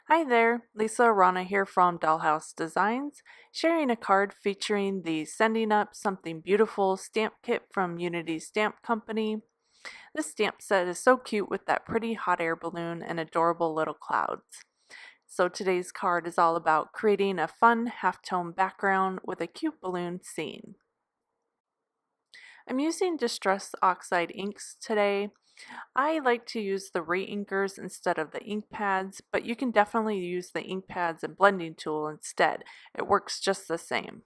Hi there, Lisa Rana here from Dollhouse Designs, sharing a card featuring the Sending Up Something Beautiful stamp kit from Unity Stamp Company. This stamp set is so cute with that pretty hot air balloon and adorable little clouds. So today's card is all about creating a fun halftone background with a cute balloon scene. I'm using Distress Oxide inks today. I like to use the re-inkers instead of the ink pads, but you can definitely use the ink pads and blending tool instead. It works just the same.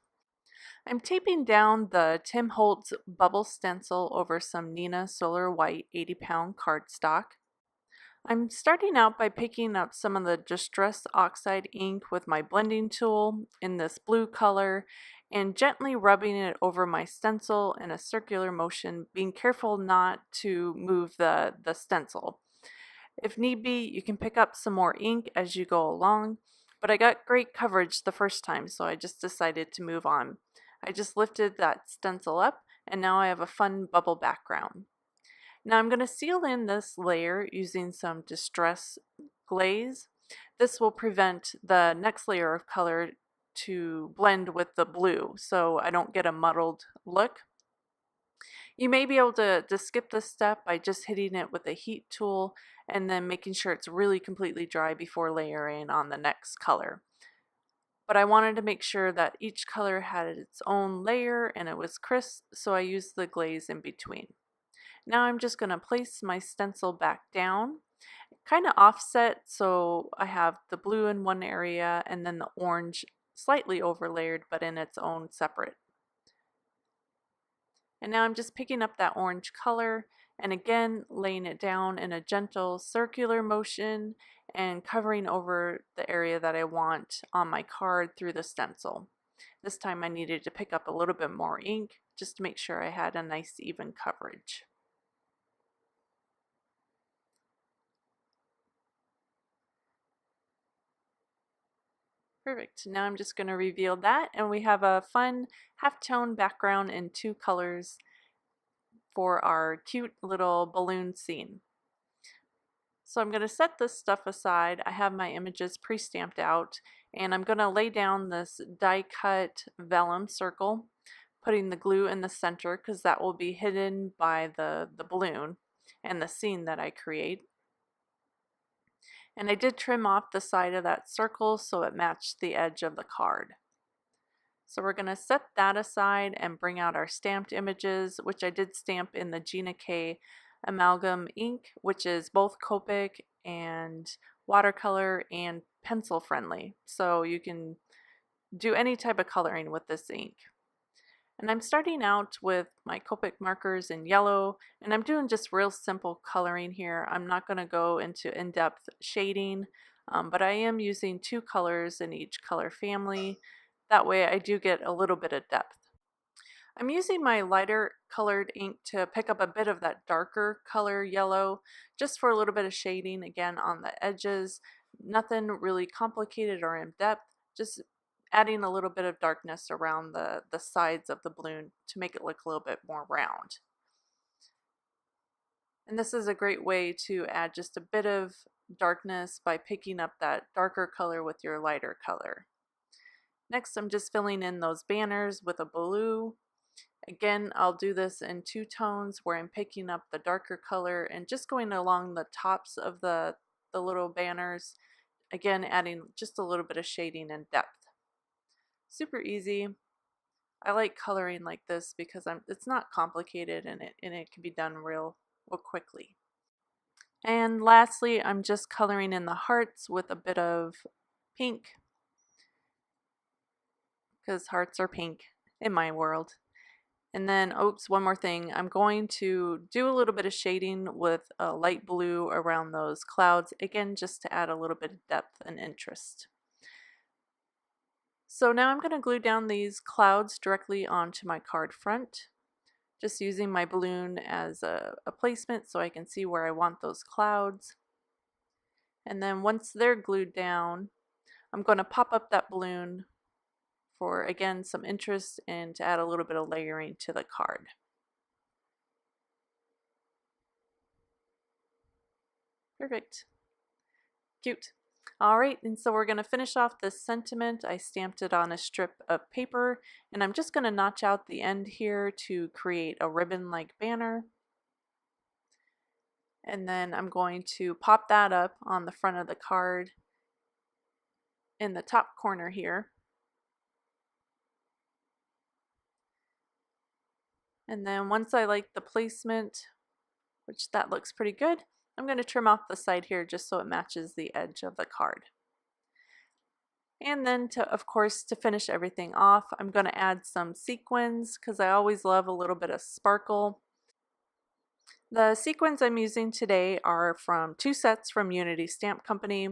I'm taping down the Tim Holtz bubble stencil over some Nina Solar White 80-pound cardstock. I'm starting out by picking up some of the Distress Oxide ink with my blending tool in this blue color and gently rubbing it over my stencil in a circular motion, being careful not to move the stencil. If need be, you can pick up some more ink as you go along, but I got great coverage the first time, so I just decided to move on. I just lifted that stencil up, and now I have a fun bubble background. Now I'm going to seal in this layer using some Distress Glaze. This will prevent the next layer of color to blend with the blue so I don't get a muddled look. You may be able to skip this step by just hitting it with a heat tool and then making sure it's really completely dry before layering on the next color. But I wanted to make sure that each color had its own layer and it was crisp, so I used the glaze in between. Now I'm just going to place my stencil back down, kind of offset, so I have the blue in one area and then the orange slightly overlayered but in its own separate. And now I'm just picking up that orange color and again laying it down in a gentle circular motion and covering over the area that I want on my card through the stencil. This time I needed to pick up a little bit more ink just to make sure I had a nice even coverage. Perfect. Now I'm just going to reveal that and we have a fun halftone background in two colors for our cute little balloon scene. So I'm going to set this stuff aside. I have my images pre-stamped out and I'm going to lay down this die cut vellum circle, putting the glue in the center because that will be hidden by the balloon and the scene that I create. And I did trim off the side of that circle so it matched the edge of the card. So we're going to set that aside and bring out our stamped images, which I did stamp in the Gina K amalgam ink, which is both Copic and watercolor and pencil friendly. So you can do any type of coloring with this ink. And I'm starting out with my Copic markers in yellow, and I'm doing just real simple coloring here. I'm not going to go into in-depth shading, but I am using two colors in each color family. That way I do get a little bit of depth. I'm using my lighter colored ink to pick up a bit of that darker color yellow, just for a little bit of shading again on the edges. Nothing really complicated or in depth, just adding a little bit of darkness around the sides of the balloon to make it look a little bit more round. And this is a great way to add just a bit of darkness by picking up that darker color with your lighter color. Next, I'm just filling in those banners with a blue. Again, I'll do this in two tones where I'm picking up the darker color and just going along the tops of the little banners, again adding just a little bit of shading and depth. Super easy. I like coloring like this because it's not complicated and it can be done real quickly. And lastly, I'm just coloring in the hearts with a bit of pink because hearts are pink in my world. And then, oops, one more thing. I'm going to do a little bit of shading with a light blue around those clouds, again, just to add a little bit of depth and interest. So now I'm going to glue down these clouds directly onto my card front, just using my balloon as a placement so I can see where I want those clouds. And then once they're glued down, I'm going to pop up that balloon for, again, some interest and to add a little bit of layering to the card. Perfect. Cute. Alright, and so we're going to finish off this sentiment. I stamped it on a strip of paper, and I'm just going to notch out the end here to create a ribbon-like banner. And then I'm going to pop that up on the front of the card in the top corner here. And then once I like the placement, which that looks pretty good, I'm going to trim off the side here just so it matches the edge of the card. And then of course, to finish everything off, I'm going to add some sequins because I always love a little bit of sparkle. The sequins I'm using today are from two sets from Unity Stamp Company.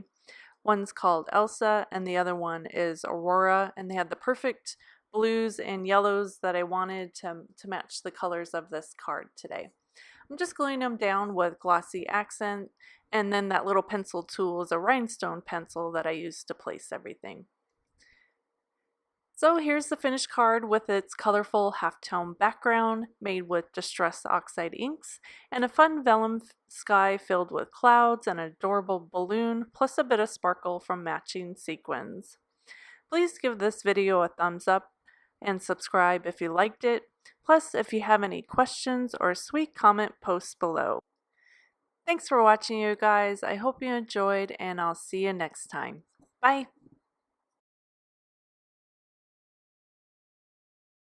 One's called Elsa and the other one is Aurora, and they had the perfect blues and yellows that I wanted to match the colors of this card today. I'm just gluing them down with glossy accent, and then that little pencil tool is a rhinestone pencil that I use to place everything. So here's the finished card with its colorful halftone background made with distressed oxide inks and a fun vellum sky filled with clouds and an adorable balloon plus a bit of sparkle from matching sequins. Please give this video a thumbs up and subscribe if you liked it. Plus, if you have any questions or sweet comment, post below. Thanks for watching, you guys. I hope you enjoyed, and I'll see you next time. Bye!